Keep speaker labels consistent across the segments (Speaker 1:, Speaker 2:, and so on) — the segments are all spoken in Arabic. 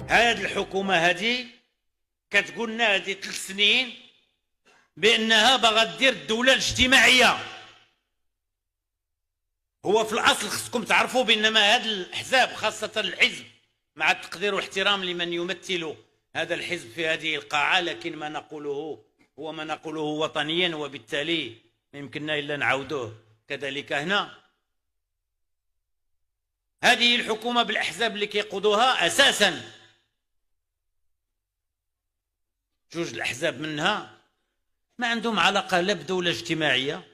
Speaker 1: هاد الحكومة هادي كتقول لنا هادي 3 سنين بأنها باغا دير الدولة الاجتماعية. هو في الأصل خصكم تعرفوا بأن هاد الأحزاب خاصة الحزب، مع التقدير والاحترام لمن يمثل هذا الحزب في هذه القاعة، لكن ما نقوله هو ما نقوله وطنيا، وبالتالي ما يمكننا إلا نعاودوه كذلك هنا. هذه الحكومة بالأحزاب اللي كيقودوها أساسا جوج الأحزاب منها ما عندهم علاقة لا بدولة اجتماعية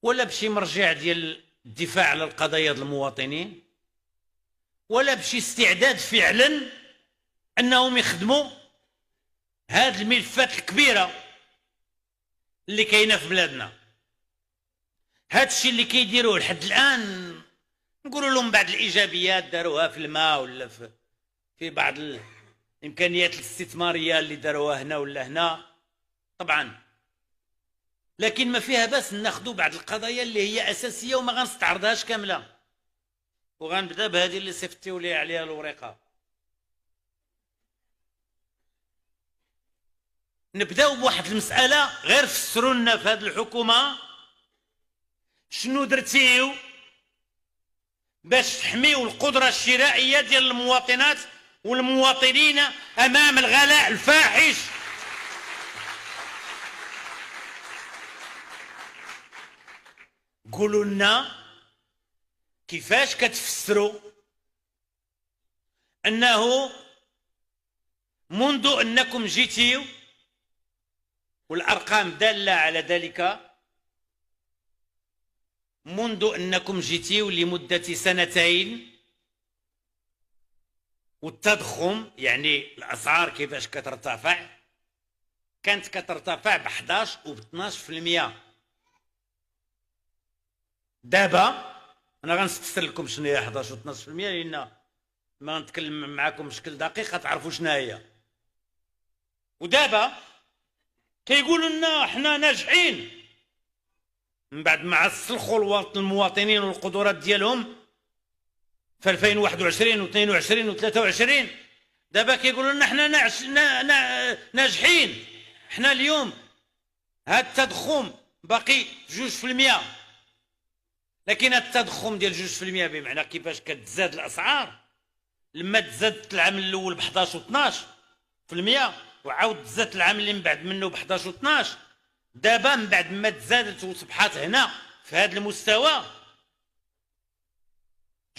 Speaker 1: ولا بشي مرجع ديال الدفاع على القضايا ديال المواطنين، ولا بشي استعداد فعلا أنهم يخدموا هاد الملفات الكبيرة اللي كاينة في بلادنا. هاد الشيء اللي كيديروه لحد الآن نقولوا لهم بعض الإيجابيات داروها في الماء ولا في بعض الإمكانيات الاستثمارية اللي داروها هنا ولا هنا طبعا، لكن ما فيها بس ناخذوا بعض القضايا اللي هي أساسية وما غنستعرضهاش كاملة، وغنبدا بهذه اللي صيفطتيو لي عليها الورقة. نبداو بواحد المسألة، غير فسروا لنا في هذه الحكومة شنو درتيو باش تحميو القدرة الشرائية ديال المواطنات والمواطنين أمام الغلاء الفاحش. قولوا لنا كيفاش كتفسروا أنه منذ أنكم جيتيو، والأرقام دالة على ذلك، منذ أنكم جيتيو لمدة 2 سنين، والتضخم يعني الأسعار كيفاش كترتفع، كانت كترتفع ب 11 و ب 12%. دابا أنا غنفسر لكم شنو هي 11 و 12%، لأن ما نتكلم معكم بشكل دقيق تعرفوا شنو هي. ودابا كيقولوا لنا حنا ناجحين من بعد ما عسلخوا المواطنين والقدرات ديالهم في 2021 و 22 و 23. دابا كيقولوا لنا حنا ناجحين. حنا اليوم هاد التضخم باقي 2%، لكن هاد التضخم ديال 2% بمعنى كيفاش كتزاد الاسعار. لما تزادت العام الاول ب 11 و 12% وعاود تزادت العام اللي من بعد منه ب 11 و 12، دابا من بعد ما تزادت وصبحات هنا في هذا المستوى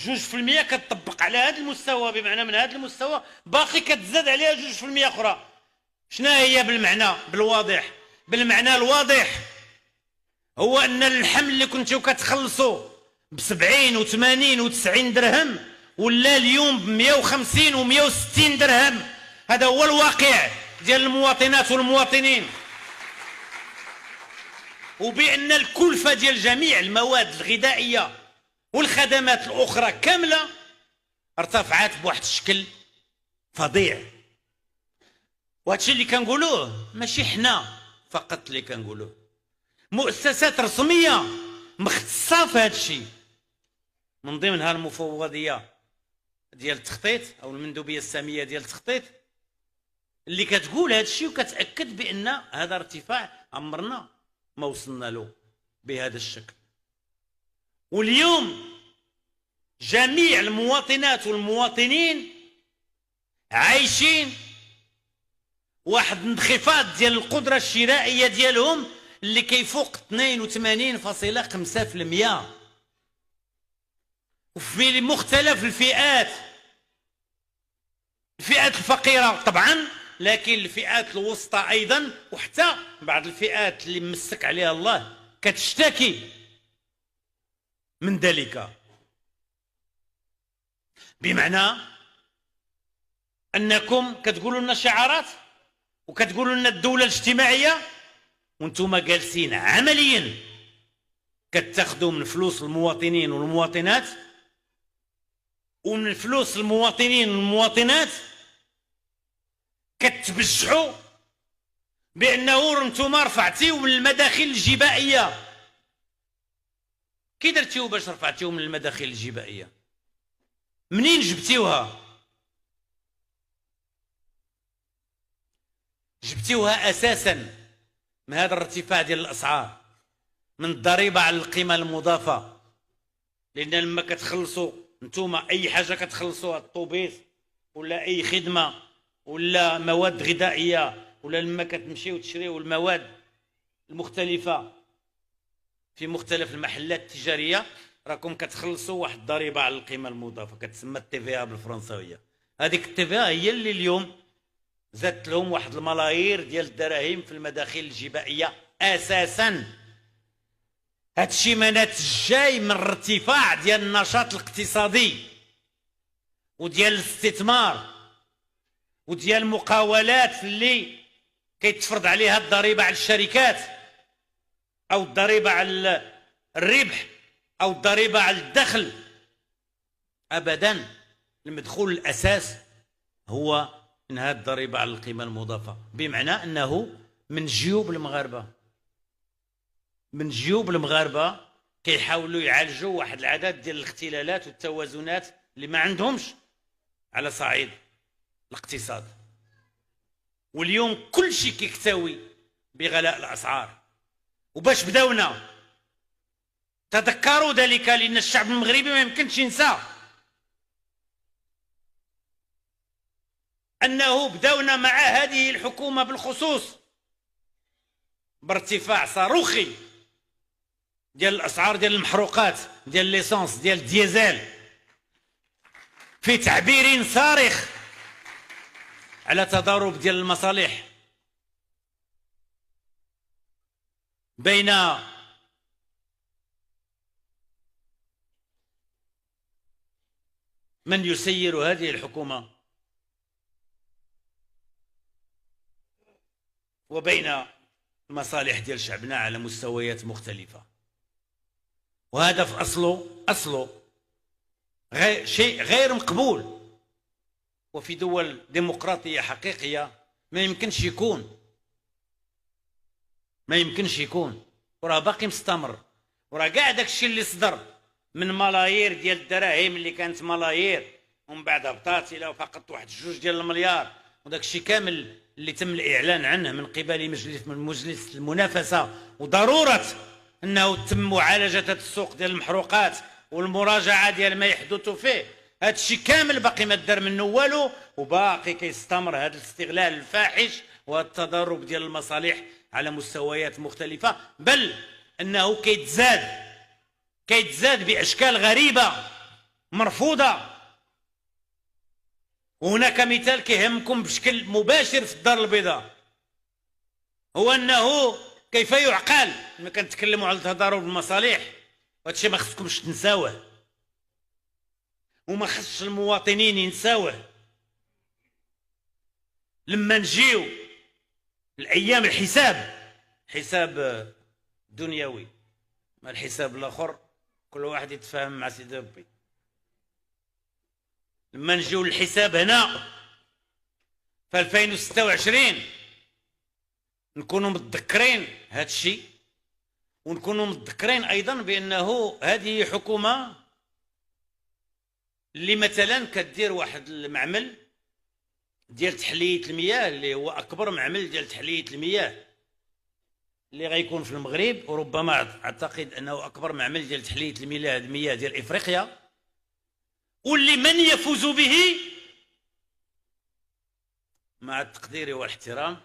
Speaker 1: 2% كتطبق على هذا المستوى، بمعنى من هذا المستوى باقي كتزاد عليها 2% اخرى. شنو هي بالمعنى بالواضح؟ بالمعنى الواضح هو ان اللحم اللي كنتو كتخلصوا ب 70 و 80 و 90 درهم ولا اليوم ب 150 و 160 درهم. هذا هو الواقع ديال المواطنات والمواطنين، وبأن الكلفة ديال جميع المواد الغذائية والخدمات الأخرى كاملة ارتفعت بواحد الشكل فظيع. وهادشي اللي كنقولوه ماشي حنا فقط اللي كنقولوه، مؤسسات رسمية مختصة في هادشي، من ضمنها المفوضية ديال التخطيط أو المندوبية السامية ديال التخطيط، اللي كتقول هادشي وكتأكد بأن هذا ارتفاع عمرنا ما وصلنا له بهذا الشكل. واليوم جميع المواطنات والمواطنين عايشين واحد انخفاض ديال القدرة الشرائية ديالهم اللي كيفوق 82.5%، وفي مختلف الفئات الفقيرة طبعا، لكن الفئات الوسطى أيضا، وحتى بعض الفئات اللي مسك عليها الله كتشتكي من ذلك. بمعنى أنكم كتقولوا لنا شعارات وكتقولوا لنا الدولة الاجتماعية، وانتم جالسين عمليا كتاخذوا من فلوس المواطنين والمواطنات، ومن فلوس المواطنين والمواطنات كتبجحوا بأنه انتم رفعتيو من المداخل الجبائية كي درتيو باش رفعتيو من المداخل الجبائيه؟ منين جبتيوها؟ جبتيوها اساسا من هذا الارتفاع ديال الاسعار، من الضريبه على القيمه المضافه. لان لما كتخلصوا نتوما اي حاجه كتخلصوها، الطوبيس ولا اي خدمه ولا مواد غذائيه، ولا لما كتمشيو تشريو المواد المختلفه في مختلف المحلات التجاريه، راكم كتخلصوا واحد الضريبه على القيمه المضافه كتسمى التي في بالفرنساويه. هذيك التي في هي اللي اليوم زادت لهم واحد الملايير ديال الدراهم في المداخل الجبائيه اساسا. هادشي ما ناتج جاي من ارتفاع ديال النشاط الاقتصادي وديال الاستثمار وديال المقاولات اللي كيتفرض عليها الضريبه على الشركات او الضريبه على الربح او الضريبه على الدخل. ابدا، المدخول الاساس هو من هذه الضريبه على القيمه المضافه، بمعنى انه من جيوب المغاربه، من جيوب المغاربه كيحاولوا يعالجوا واحد العدد ديال الاختلالات والتوازنات اللي ما عندهمش على صعيد الاقتصاد. واليوم كل شيء كيكتوي بغلاء الاسعار. وباش بداونا تذكروا ذلك، لان الشعب المغربي ما يمكنش ينسى انه بداونا مع هذه الحكومه بالخصوص بارتفاع صاروخي ديال الاسعار ديال المحروقات، ديال ليسونس، ديال الديزل، في تعبير صارخ على تضارب ديال المصالح بين من يسير هذه الحكومة وبين المصالح ديال شعبنا على مستويات مختلفة. وهذا في أصله شيء غير مقبول، وفي دول ديمقراطية حقيقية ما يمكنش يكون، وراه باقي مستمر. وراه كاع داك الشيء اللي صدر من ملايير ديال الدراهم اللي كانت ملايير ومن بعد هبطات الى فقط واحد 2 ديال المليار، وداك الشيء كامل اللي تم الاعلان عنه من قبل مجلس المنافسه، وضروره انه تم معالجه هذا السوق ديال المحروقات والمراجعه ديال ما يحدث فيه. هذا الشيء كامل باقي ما دار منه والو، وباقي كيستمر هذا الاستغلال الفاحش وهذا التضارب ديال المصالح على مستويات مختلفه، بل انه كيتزاد باشكال غريبه مرفوضه. وهناك مثال كيهمكم بشكل مباشر في الدار البيضاء، هو انه كيف يعقل ملي كنتكلموا على تضارب المصالح، وهذا الشيء ما خصكمش تنساوه وما خصش المواطنين ينساوه. لما نجيو الايام حساب دنيوي، ما الحساب الاخر كل واحد يتفاهم مع سيدي ربي. لما نجيو للحساب هنا في 2026 نكونوا متذكرين هذا الشيء، ونكونوا متذكرين ايضا بانه هذه حكومه اللي مثلا كدير واحد المعمل ديال تحليه المياه اللي هو اكبر معمل ديال تحليه المياه اللي غيكون في المغرب، وربما اعتقد انه اكبر معمل ديال تحليه المياه ديال افريقيا، واللي من يفوز به مع التقدير والاحترام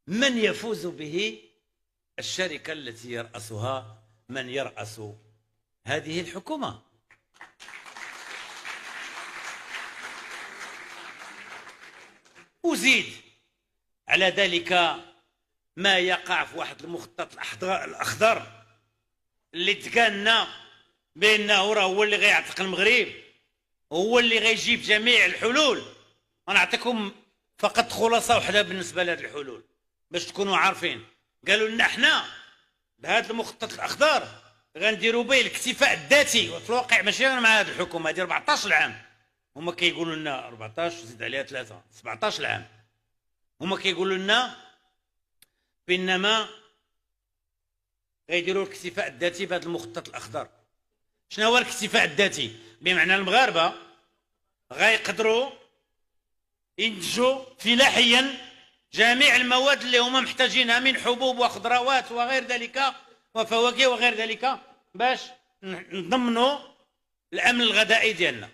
Speaker 1: من يفوز به الشركه التي يرأسها من يرأس هذه الحكومه. وزيد على ذلك ما يقع في واحد المخطط الاخضر اللي تقالنا بانه راه هو اللي غيعتق المغرب، هو اللي غيجيب جميع الحلول. غنعطيكم فقط خلاصه واحده بالنسبه لهذه الحلول باش تكونوا عارفين. قالوا لنا حنا بهذا المخطط الاخضر غنديروا به الاكتفاء الذاتي، وفي الواقع ماشي مع هذه الحكومه هذه 14 عام، هما كيقولوا لنا 14 زيد عليها 3 17 عام. هما كيقولوا لنا بانما غيديروا الاكتفاء الذاتي بهذا المخطط الاخضر. شنو هو الاكتفاء الذاتي؟ بمعنى المغاربه غيقدروا ينتجوا فلاحيا جميع المواد اللي هما محتاجينها من حبوب وخضروات وغير ذلك وفواكه وغير ذلك باش نضمنوا الامن الغذائي ديالنا.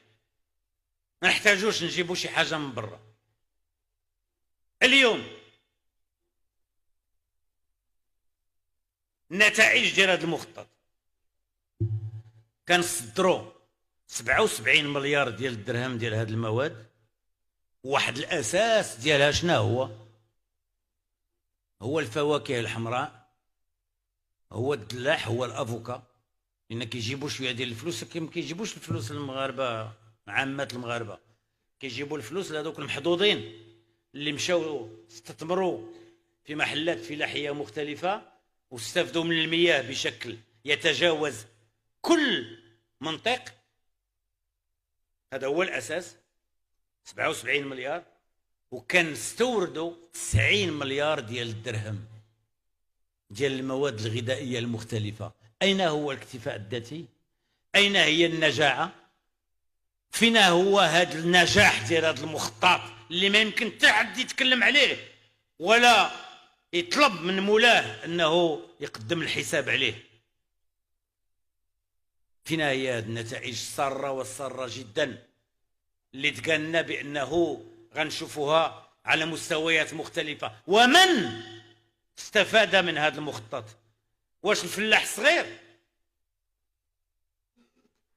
Speaker 1: ما نحتاجوش نجيبوا شي حاجه من برا. اليوم النتائج ديال هذا المخطط كنصدروا 77 مليار ديال الدرهم ديال هذه المواد. واحد الاساس ديالها شنو هو الفواكه الحمراء، هو الدلاح، هو الافوكا، لان كيجيبوا شويه ديال الفلوس. ما كيجيبوش الفلوس المغاربه، عامه المغاربه كيجيبوا الفلوس لهذوك المحظوظين اللي مشاو استثمروا في محلات فلاحيه مختلفه واستفدوا من المياه بشكل يتجاوز كل منطق. هذا هو الاساس. 77 مليار، وكنستوردوا 90 مليار ديال الدرهم ديال المواد الغذائيه المختلفه. اين هو الاكتفاء الذاتي؟ اين هي النجاعه؟ فين هو هذا النجاح ديال هذا المخطط اللي ما يمكن حتى حد يتكلم عليه ولا يطلب من مولاه انه يقدم الحساب عليه؟ فين هي هذه النتائج الساره والساره جدا اللي تقالنا بانه غنشوفوها على مستويات مختلفه؟ ومن استفاد من هذا المخطط؟ واش الفلاح الصغير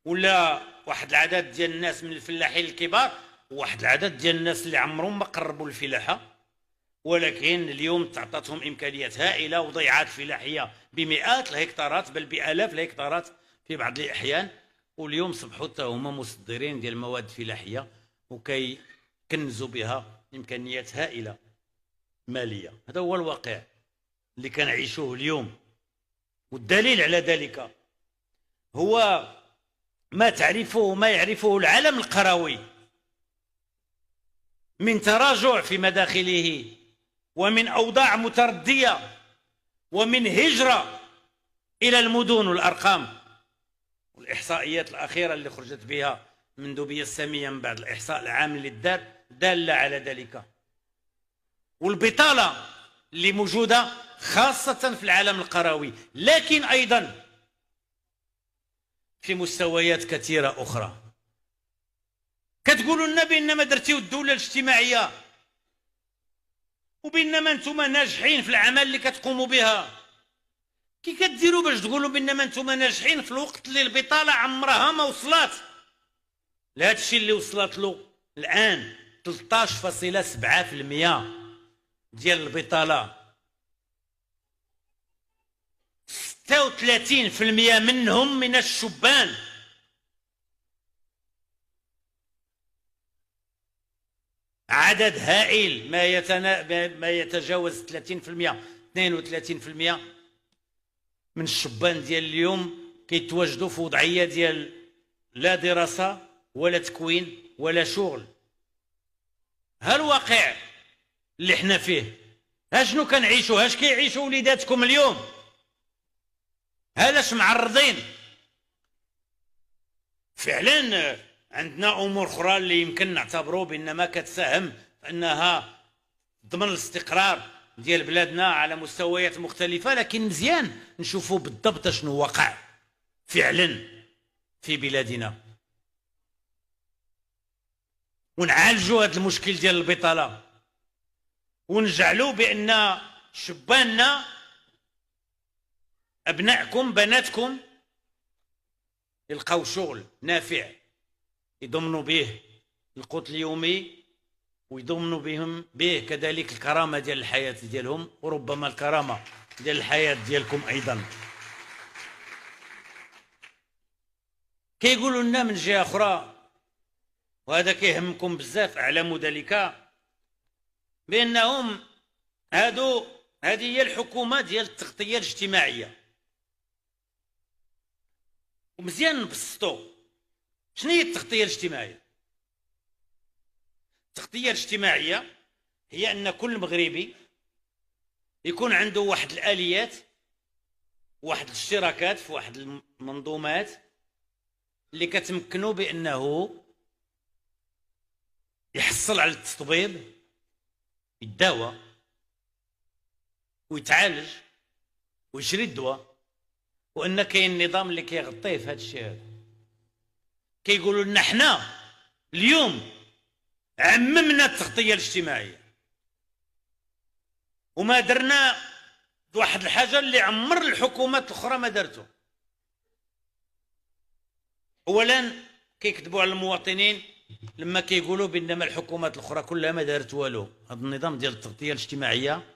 Speaker 1: ولا واحد العدد ديال الناس من الفلاحين الكبار وواحد العدد ديال الناس اللي عمرهم ما قربوا الفلاحه ولكن اليوم تعطاتهم امكانيات هائله وضيعات فلاحيه بمئات الهكتارات بل بالاف الهكتارات في بعض الاحيان، واليوم صبحوا حتى هما مصدرين ديال المواد الفلاحيه وكيكنزوا بها امكانيات هائله ماليه. هذا هو الواقع اللي كنعيشوه اليوم، والدليل على ذلك هو ما يعرفه العالم القروي من تراجع في مداخله ومن أوضاع متردية ومن هجرة إلى المدن. والأرقام والإحصائيات الأخيرة اللي خرجت بها مندوبية السامية من بعد الإحصاء العام للدار دالة على ذلك. والبطالة اللي موجودة خاصة في العالم القروي، لكن أيضا في مستويات كثيرة أخرى. كتقولوا لنا بأنما درتيو الدولة الاجتماعية وبأنما انتم ناجحين في الأعمال اللي كتقوموا بها. كي كديروا باش تقولوا بأنما انتم ناجحين في الوقت اللي البطالة عمرها ما وصلت لهذا الشيء اللي وصلت له الآن؟ 13.7% ديال البطالة، 36% منهم من الشبان. عدد هائل ما يتجاوز 30%، 32% من الشبان ديال اليوم كيتواجدوا في وضعيه ديال لا دراسه ولا تكوين ولا شغل. ها الواقع اللي حنا فيه. ها شنو كنعيشوا، اش كيعيشوا وليداتكم اليوم؟ هلاش معرضين؟ فعلا عندنا امور اخرى اللي يمكن نعتبروا بانما كتساهم في انها ضمن الاستقرار ديال بلادنا على مستويات مختلفه، لكن مزيان نشوفوا بالضبط شنو وقع فعلا في بلادنا ونعالجوا هذا المشكل ديال البطاله ونجعلوا بان شباننا ابنائكم بناتكم يلقاو شغل نافع يضمنوا به القوت اليومي ويضمنوا به كذلك الكرامه ديال الحياه ديالهم وربما الكرامه ديال الحياه ديالكم ايضا. كيقولوا لنا من جهه اخرى وهذا كيهمكم بزاف، اعلموا ذلك، بانهم هذه هي الحكومه ديال التغطيه الاجتماعيه. ومزيان نبسطوا شنو هي التغطيه الاجتماعيه؟ التغطيه الاجتماعيه هي ان كل مغربي يكون عنده واحد الاليات واحد الاشتراكات في واحد المنظومات اللي كتمكنوا بانه يحصل على التطبيب، يداوى ويتعالج ويشري الدواء، وان كاين نظام اللي كيغطيه في هذا الشيء هذا. كيقولوا لنا حنا اليوم عممنا التغطيه الاجتماعيه وما درنا واحد الحاجه اللي عمر الحكومات الاخرى ما دارته. اولا كيكذبوا على المواطنين لما كيقولوا بانما الحكومات الاخرى كلها ما دارت والو. هذا النظام ديال التغطيه الاجتماعيه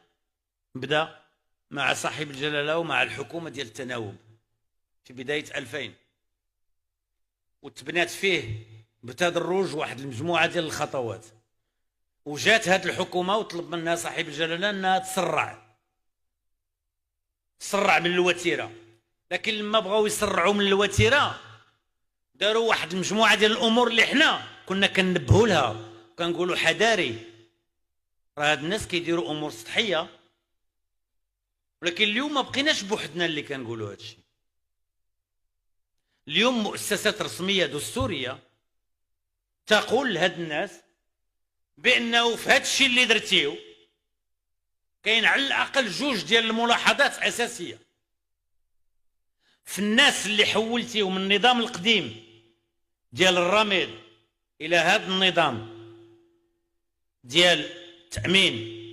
Speaker 1: بدا مع صاحب الجلاله ومع الحكومه ديال التناوب في بدايه 2000، وتبنات فيه بتدرج واحد المجموعه ديال الخطوات، وجات هذه الحكومه وطلب منها صاحب الجلاله انها تسرع من الوتيره. لكن لما بغاو يسرعوا من الوتيره داروا واحد المجموعه ديال الامور اللي حنا كنا كننبهوا لها وكنقولوا حذاري، راه هاد الناس كيديروا امور سطحيه. ولكن اليوم ما بقيناش بوحدنا اللي كنقولوا هذا الشيء. اليوم مؤسسات رسميه دستوريه تقول لهاد الناس بانه في هذا الشيء اللي درتيو كاين على الاقل جوج ديال الملاحظات اساسيه في الناس اللي حولتيو من النظام القديم ديال الرميد الى هذا النظام ديال التامين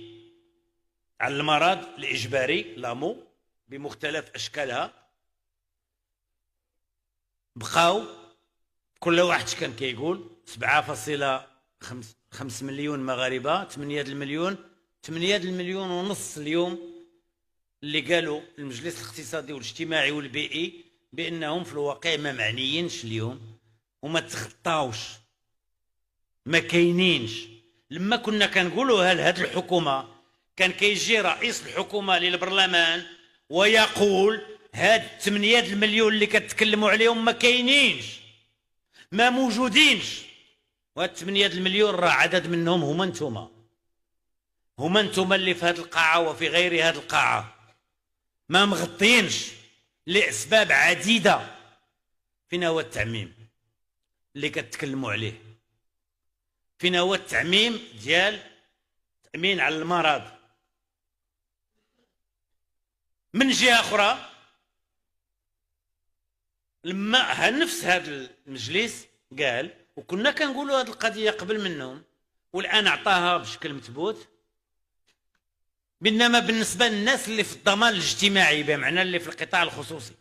Speaker 1: على المرض الاجباري لامو بمختلف اشكالها. بقاو كل واحد كان كيقول 7.5 مليون مغاربه، 8 المليون ونص اليوم اللي قالوا المجلس الاقتصادي والاجتماعي والبيئي بانهم في الواقع ما معنيينش اليوم وما تخطاوش، ما كاينينش. لما كنا كنقولوا هذه الحكومه كان كيجي رئيس الحكومه للبرلمان ويقول هاد 8 المليون اللي كتكلموا عليهم ما كاينينش، ما موجودينش. وهاد 8 المليون راه عدد منهم هما انتم اللي في هذه القاعه وفي غير هذه القاعه ما مغطينش لاسباب عديده. فين هو التعميم اللي كتكلموا عليه؟ فين هو التعميم ديال التامين على المرض؟ من جهه اخرى لما نفس هذا المجلس قال، وكنا كنقولوا هذه القضيه قبل منهم والان اعطاها بشكل مثبوت، بينما بالنسبه للناس اللي في الضمان الاجتماعي بمعنى اللي في القطاع الخصوصي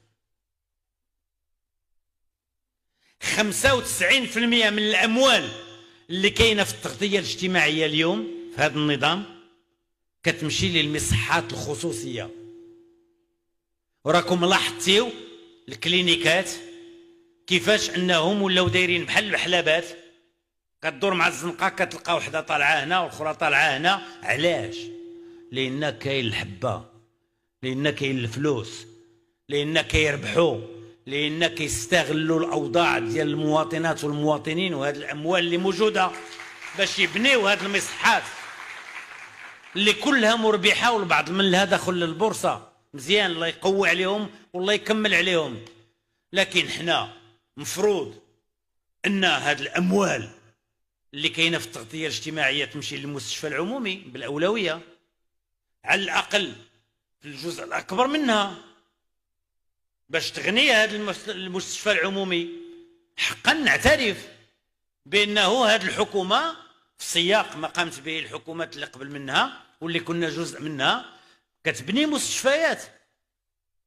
Speaker 1: 95% من الاموال اللي كاينه في التغطيه الاجتماعيه اليوم في هذا النظام كتمشي للمصحات الخصوصيه. وراكم لاحظتيو الكلينيكات كيفاش انهم ولاو دايرين بحال المحلبات، كدور مع الزنقه كتلقى وحده طالعه هنا والاخرى طالعه هنا. علاش؟ لان كاين الحبه، لان كاين الفلوس، لان كيربحوا، لان كيستغلوا الاوضاع ديال المواطنات والمواطنين وهذه الاموال اللي موجوده باش يبنيو هذه المصحات اللي كلها مربحه، والبعض منها دخل للبورصه. مزيان، الله يقوي عليهم والله يكمل عليهم. لكن حنا مفروض ان هذه الاموال اللي كاينه في التغطيه الاجتماعيه تمشي للمستشفى العمومي بالاولويه، على الاقل في الجزء الاكبر منها، باش تغني هذا المستشفى العمومي. حقا نعترف بانه هذه الحكومه في سياق ما قامت به الحكومات اللي قبل منها واللي كنا جزء منها كتبني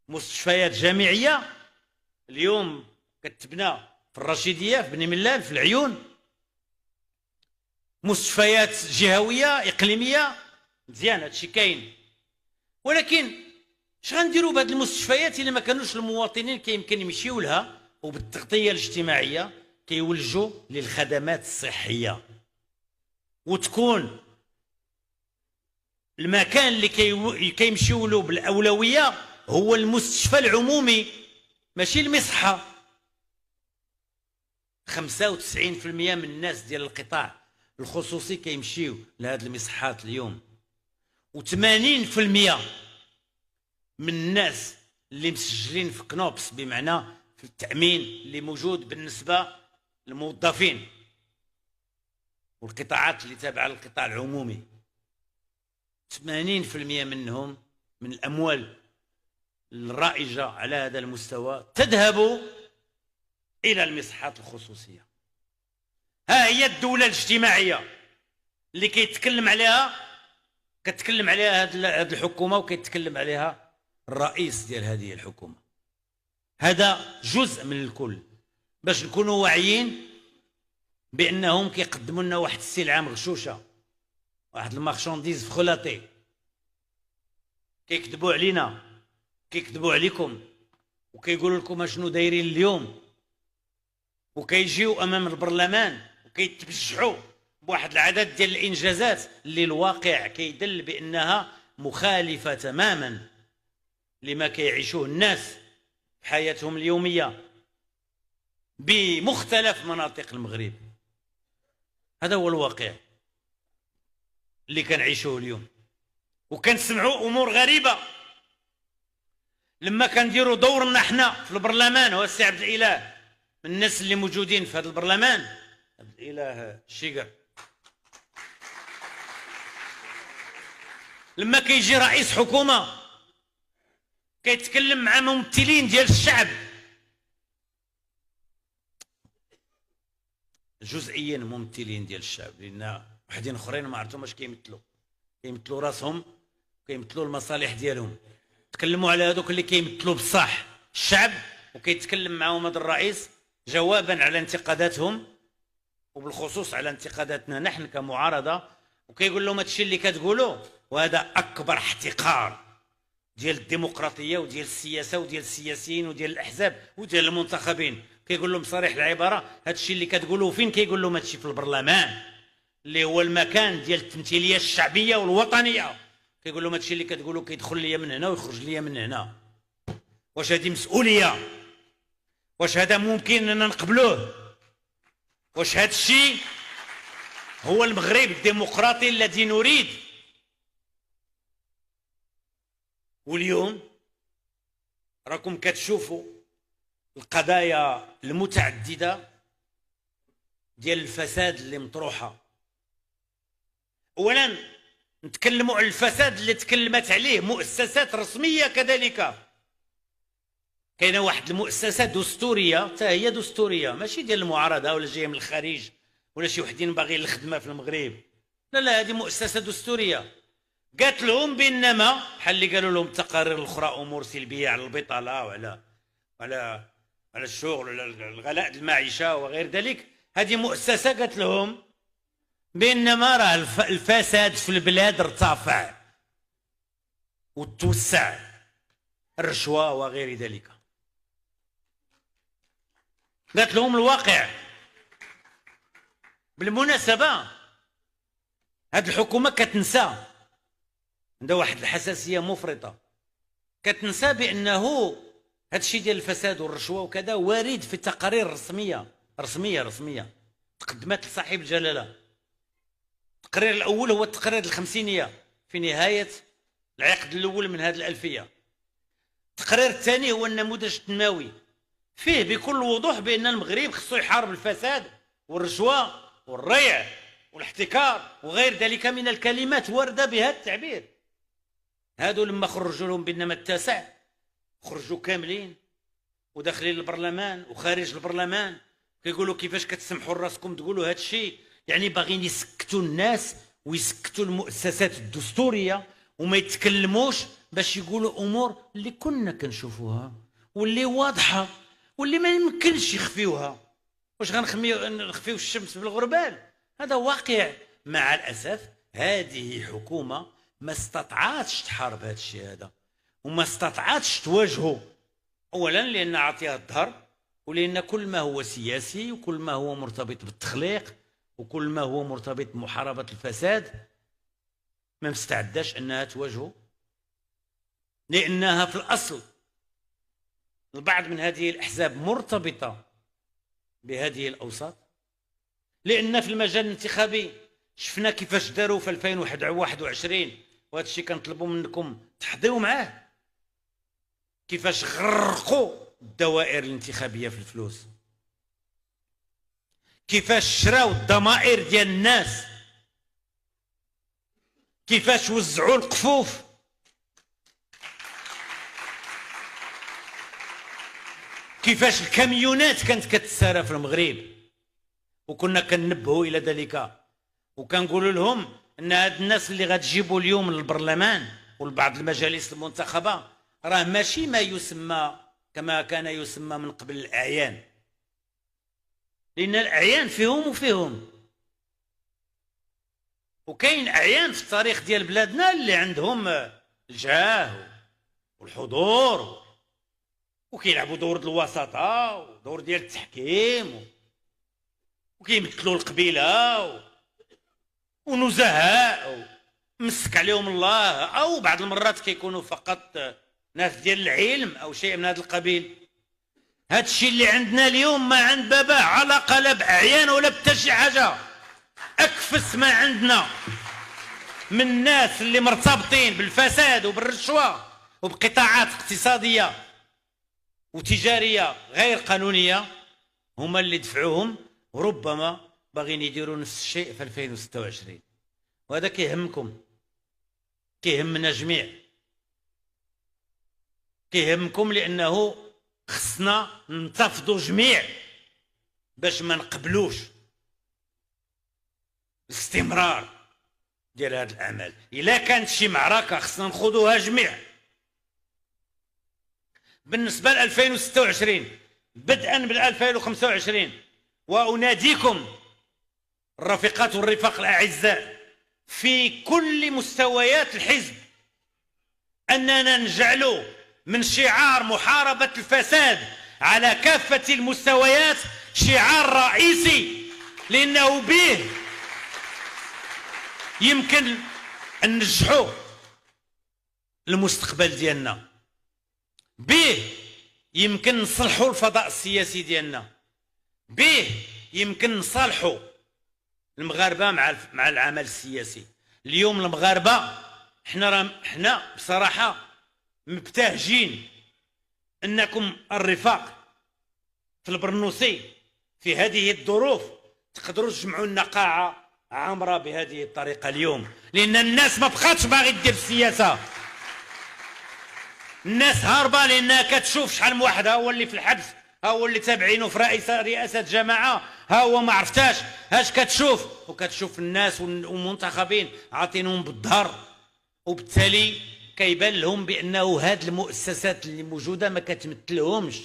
Speaker 1: مستشفيات جامعيه. اليوم كتبنى في الرشيديه، في بني ملال، في العيون، مستشفيات جهويه اقليميه. مزيان هادشي كاين، ولكن اش غنديروا بهاد المستشفيات الا ما كانوش المواطنين كيمكن يمشيو لها وبالتغطيه الاجتماعيه كيولجوا للخدمات الصحيه، وتكون المكان اللي كيمشيو له بالاولويه هو المستشفى العمومي ماشي المصحه. 95% من الناس ديال القطاع الخصوصي كيمشيو لهاد المصحات اليوم، و80% من الناس اللي مسجلين في كنوبس، بمعنى في التأمين اللي موجود بالنسبة للموظفين والقطاعات اللي تابعة للقطاع العمومي. 80% منهم من الأموال الرائجة على هذا المستوى تذهب إلى المصحات الخصوصية. ها هي الدولة الاجتماعية اللي كتكلم عليها هذه الحكومة، وكيتكلم عليها الرئيس ديال هذه الحكومة. هذا جزء من الكل باش نكونوا واعيين بأنهم كيقدموا لنا واحد السلعة مغشوشة، واحد المارشانديز فخلطي، كيكذبوا علينا، كيكذبوا عليكم، وكيقولوا لكم شنو دايرين اليوم، وكيجيو امام البرلمان وكيتبجحوا بواحد العدد ديال الانجازات اللي الواقع كيدل بانها مخالفه تماما لما كيعيشوه الناس في حياتهم اليوميه بمختلف مناطق المغرب. هذا هو الواقع اللي كنعيشوه اليوم. وكنسمعوا امور غريبه لما كنديروا دورنا حنا في البرلمان. هو السي عبد الاله من الناس اللي موجودين في هذا البرلمان، عبد الاله الشيقر، لما كيجي رئيس حكومه كيتكلم مع ممثلين ديال الشعب، جزئيا ممثلين ديال الشعب، لان وحدين اخرين ما عرفتهم اش كيمثلوا راسهم، كيمثلوا المصالح ديالهم. تكلموا على هذوك اللي كيمثلوا بصح الشعب، وكيتكلم معهم هذا الرئيس جوابا على انتقاداتهم، وبالخصوص على انتقاداتنا نحن كمعارضه، وكيقول لهم هادشي اللي كتقولوا وهذا اكبر احتقار ديال الديمقراطيه وديال السياسه وديال السياسيين وديال الاحزاب وديال المنتخبين. كيقول لهم صريح العباره هادشي اللي كتقولوا فين؟ كيقول لهم هادشي في البرلمان اللي هو المكان ديال التمثيليه الشعبيه والوطنيه. كيقول لهم هادشي اللي كتقولوا كيدخل ليا من هنا ويخرج ليا من هنا. واش هذه مسؤوليه؟ واش هذا ممكن اننا نقبلوه؟ واش هذا الشيء هو المغرب الديمقراطي الذي نريد؟ واليوم راكم كتشوفوا القضايا المتعدده ديال الفساد اللي مطروحه. اولا نتكلموا على الفساد اللي تكلمت عليه مؤسسات رسميه كذلك. كاينه واحد المؤسسه دستوريه، حتى هي دستوريه، ماشي ديال المعارضه ولا جايه من الخارج ولا شي وحدين باغيين الخدمه في المغرب، لا لا، هذه مؤسسه دستوريه. قالت لهم بانما بحال اللي قالوا لهم التقارير الاخرى امور سلبيه على البطاله وعلى الشغل ولا الغلاء المعيشه وغير ذلك. هذه مؤسسه قالت لهم بانما راه الفساد في البلاد ارتفع وتوسع، الرشوه وغير ذلك. قالت لهم الواقع. بالمناسبه هذه الحكومه كتنسى، عندها واحد الحساسيه مفرطه، كتنسى بانه هذا الشيء ديال الفساد والرشوه وكذا وارد في تقارير رسميه تقدمت لصاحب الجلاله. التقرير الاول هو التقرير الخمسينيه في نهايه العقد الاول من هذه الالفيه. التقرير الثاني هو النموذج التنموي، فيه بكل وضوح بان المغرب خصو يحارب الفساد والرشوه والريع والاحتكار وغير ذلك من الكلمات وارده بهذا التعبير. هادو لما خرجوا لهم بانما التاسع خرجوا كاملين وداخلين البرلمان وخارج البرلمان كيقولوا كيفاش كتسمحوا لراسكم تقولوا هذا الشيء. يعني باغيين يسكتوا الناس ويسكتوا المؤسسات الدستوريه وما يتكلموش باش يقولوا امور اللي كنا كنشوفوها واللي واضحه واللي ما يمكنش يخفيوها. واش غنخفيو الشمس بالغربال؟ هذا واقع. مع الاسف هذه حكومه ما استطاعتش تحارب هذا الشيء هذا وما استطاعتش تواجهه. اولا لان عطيها الظهر، ولان كل ما هو سياسي وكل ما هو مرتبط بالتخليق وكل ما هو مرتبط بمحاربه الفساد ما مستعداش انها تواجهه، لانها في الاصل البعض من هذه الاحزاب مرتبطه بهذه الاوساط. لان في المجال الانتخابي شفنا كيفاش داروا في 2021 وهذا الشيء كنطلبوا منكم تحضيوا معاه. كيفاش غرقوا الدوائر الانتخابيه في الفلوس، كيفاش شراو الضمائر ديال الناس، كيفاش وزعوا القفوف، كيفاش الكاميونات كانت كتسارى في المغرب. وكنا كننبهوا الى ذلك وكنقولوا لهم ان هاد الناس اللي غتجيبوا اليوم للبرلمان ولبعض المجالس المنتخبه راه ماشي ما يسمى كما كان يسمى من قبل الاعيان، لان الاعيان فيهم وفيهم، وكاين اعيان في التاريخ ديال بلادنا اللي عندهم الجاه والحضور وكيلعبوا دور الوساطه ودور ديال التحكيم وكيمثلوا القبيله ونزهاء ومسك عليهم الله، او بعض المرات كيكونوا فقط ناس ديال العلم او شيء من هذا القبيل. هذا الشيء اللي عندنا اليوم ما عند باباه علاقه لا باعيان ولا بتا شي حاجه. اكفس ما عندنا من ناس اللي مرتبطين بالفساد وبالرشوه وبقطاعات اقتصاديه وتجاريه غير قانونيه هما اللي دفعوهم، وربما باغيين يديروا نفس الشيء في 2026. وهذا كيهمكم، كيهمنا جميع، كيهمكم لانه خصنا ننتفضوا جميع باش ما نقبلوش الاستمرار ديال هذا الاعمال. الا كانت شي معركه خصنا نخوضوها جميع. بالنسبه ل 2026 بدءا من 2025 واناديكم الرفيقات والرفاق الاعزاء في كل مستويات الحزب اننا نجعل من شعار محاربه الفساد على كافه المستويات شعار رئيسي، لانه به يمكن ان ننجحوا المستقبل ديالنا، به يمكن نصلحوا الفضاء السياسي ديالنا، به يمكن نصالحوا المغاربه مع العمل السياسي. اليوم المغاربه حنا بصراحه مبتهجين انكم الرفاق في البرنوسي في هذه الظروف تقدروا تجمعوا لنا قاعه عامره بهذه الطريقه اليوم، لان الناس ما بقاتش باغي دير السياسه. الناس هاربه لانها كتشوف شحال من واحد ها هو اللي في الحبس، ها هو اللي تابعينه في رئاسه جماعه، ها هو ما عرفتاش اش كتشوف، وكتشوف الناس والمنتخبين عاطينهم بالظهر، وبالتالي كيبان لهم بانه هاد المؤسسات اللي موجوده ما كتمثلهمش.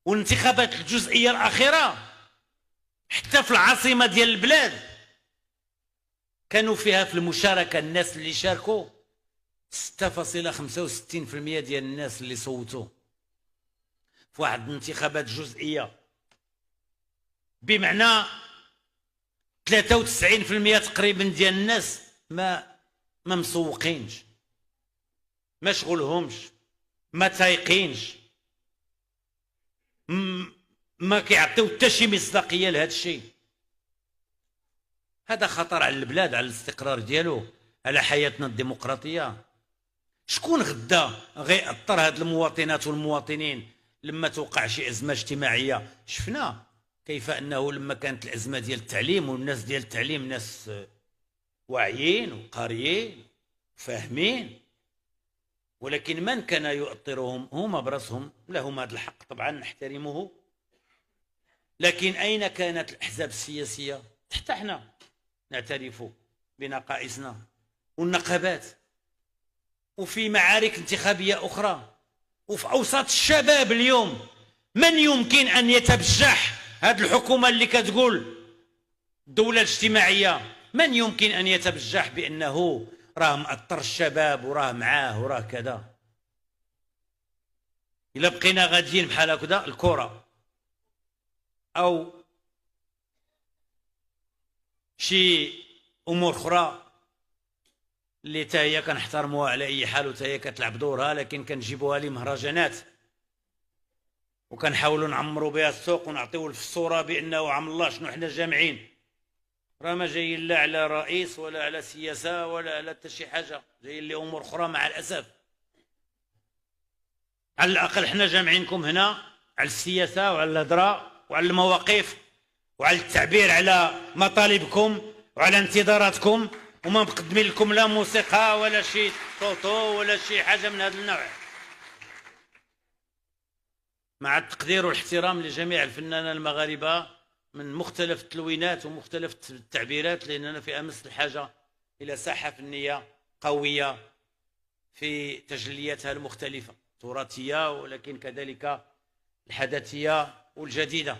Speaker 1: والانتخابات الجزئيه الاخيره حتى في العاصمه ديال البلاد كانوا فيها في المشاركه الناس اللي شاركوا 6.65% ديال الناس اللي صوتوا في واحد الانتخابات جزئيه، بمعنى 93% تقريبا ديال الناس ما مسوقينش، ما شغلهمش، ما تايقينش، ما كيعطيو حتى شي مصداقيه لهذا الشيء. هذا خطر على البلاد، على الاستقرار ديالو، على حياتنا الديمقراطيه. شكون غدا غيأثر هاد المواطنات والمواطنين لما توقع شي ازمه اجتماعيه؟ شفنا كيف انه لما كانت الازمه ديال التعليم، والناس ديال التعليم ناس واعيين وقاريين فاهمين، ولكن من كان يؤطرهم هما براسهم، لهم هذا الحق طبعا نحترمه، لكن اين كانت الاحزاب السياسيه؟ حتى احنا نعترف بنقائصنا والنقابات، وفي معارك انتخابيه اخرى، وفي اوساط الشباب اليوم. من يمكن ان يتبجح هذه الحكومه اللي كتقول الدوله الاجتماعيه؟ من يمكن ان يتبجح بانه راه مأطر الشباب وراه معاه وراه كذا؟ الا بقينا غاديين بحال هكذا الكره او شي امور اخرى اللي تا هي كنحترموها على اي حال وتا هي كتلعب دورها، لكن كنجيبوها لي مهرجانات وكنحاولوا نعمروا بها السوق ونعطيو في الصوره بانه عم الله شنو حنا جامعين. راه ما جايين لا على رئيس ولا على سياسه ولا على حتى شي حاجه، جايين لامور اخرى مع الاسف. على الأقل حنا جامعينكم هنا على السياسة وعلى الهضرة وعلى المواقف وعلى التعبير على مطالبكم وعلى انتظاراتكم، وما مقدمين لكم لا موسيقى ولا شي صوتو ولا شي حاجة من هذا النوع. مع التقدير والاحترام لجميع الفنانين المغاربة من مختلف التلوينات ومختلف التعبيرات، لأننا في أمس الحاجة إلى ساحة فنية قوية في تجلياتها المختلفة، تراثية ولكن كذلك الحداثية والجديدة.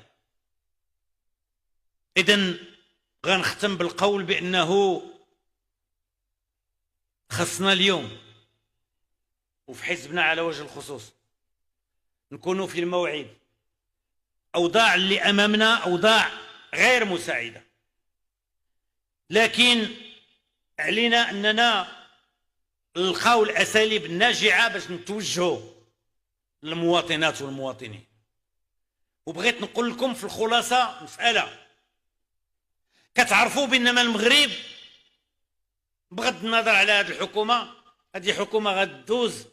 Speaker 1: إذن غنختم بالقول بأنه خصنا اليوم وفي حزبنا على وجه الخصوص نكونوا في الموعد. أوضاع اللي أمامنا أوضاع غير مساعدة، لكن علينا أننا نلقاو الأساليب الناجعة باش نتوجهوا للمواطنات والمواطنين. وبغيت نقول لكم في الخلاصة مسألة كتعرفوا بأنما المغرب بغض النظر على هذه الحكومة، هذه حكومة غدوز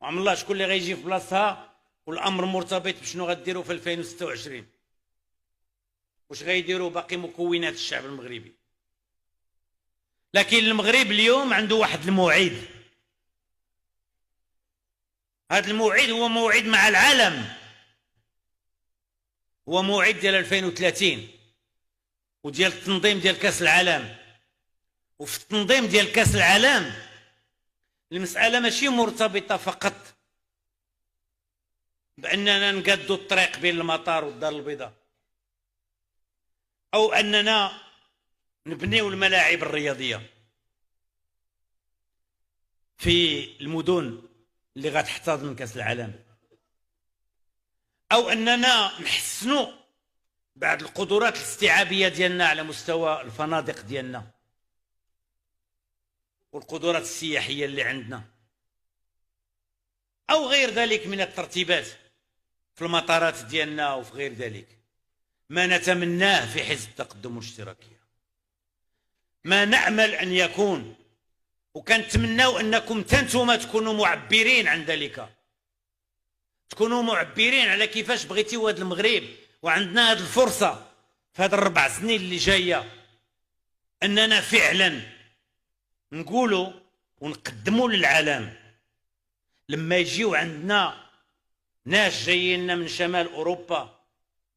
Speaker 1: وعم الله شكون اللي غيجي في بلاصتها، والامر مرتبط بشنو غديروا في 2026، واش غيديروا باقي مكونات الشعب المغربي. لكن المغرب اليوم عنده واحد الموعد، هذا الموعد هو موعد مع العالم، هو موعد ديال 2030 وديال التنظيم ديال كاس العالم. وفي التنظيم ديال كاس العالم المسألة ماشي مرتبطة فقط بأننا نقادوا الطريق بين المطار والدار البيضاء أو أننا نبنيو الملاعب الرياضية في المدن اللي غتحتضن كاس العالم، أو أننا نحسنوا بعض القدرات الاستيعابية ديالنا على مستوى الفنادق ديالنا والقدرات السياحية اللي عندنا، أو غير ذلك من الترتيبات في المطارات ديالنا وفي غير ذلك. ما نتمناه في حزب التقدم والاشتراكية، ما نأمل أن يكون، وكنتمناو أنكم تنتوما تكونوا معبرين عن ذلك، تكونوا معبرين على كيفاش بغيتيو هذا المغرب. وعندنا هذه الفرصة في هذه ال4 سنين اللي جاية أننا فعلا نقولوا ونقدموا للعالم لما يجيو عندنا ناس جايين من شمال أوروبا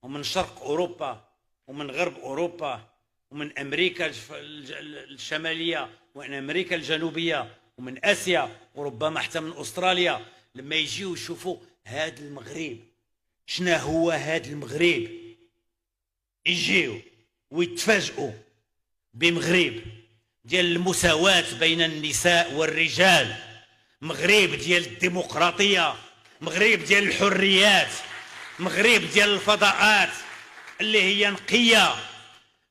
Speaker 1: ومن شرق أوروبا ومن غرب أوروبا ومن أمريكا الشمالية ومن أمريكا الجنوبية ومن آسيا وربما حتى من أستراليا، لما يجيو يشوفوا هذا المغرب شنا هو هذا المغرب، يجيو ويتفاجئوا بمغرب ديال المساواة بين النساء والرجال، مغرب ديال الديمقراطية، مغرب ديال الحريات، مغرب ديال الفضاءات اللي هي نقية،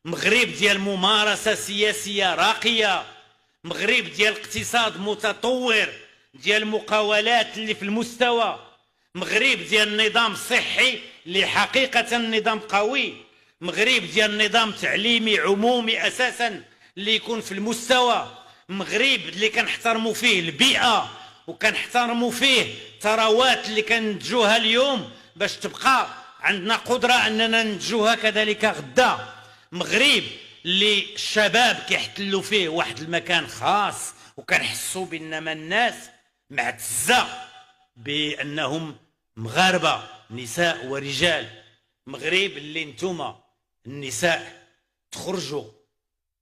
Speaker 1: مغرب ديال ممارسة سياسية راقية، مغرب ديال اقتصاد متطور، ديال المقاولات اللي في المستوى، مغرب ديال نظام صحي اللي حقيقة نظام قوي، مغرب ديال نظام تعليمي عمومي أساسا اللي يكون في المستوى، مغرب اللي كنحترموا فيه البيئة وكنحترموا فيه ثروات اللي كننتجوها اليوم باش تبقى عندنا قدرة أننا ننتجوها كذلك غدا، مغرب اللي الشباب كيحتلوا فيه واحد المكان خاص وكنحسوا بأنما الناس معتزة بأنهم مغاربة نساء ورجال، مغرب اللي نتوما النساء تخرجوا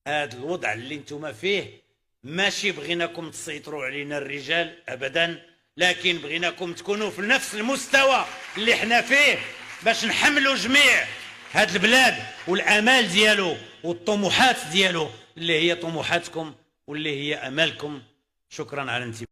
Speaker 1: هذا الوضع اللي نتوما فيه، ماشي بغيناكم تسيطروا علينا الرجال أبدا، لكن بغيناكم تكونوا في نفس المستوى اللي حنا فيه باش نحملوا جميع هاد البلاد والآمال ديالو والطموحات ديالو اللي هي طموحاتكم واللي هي أمالكم. شكرا على انتباهكم.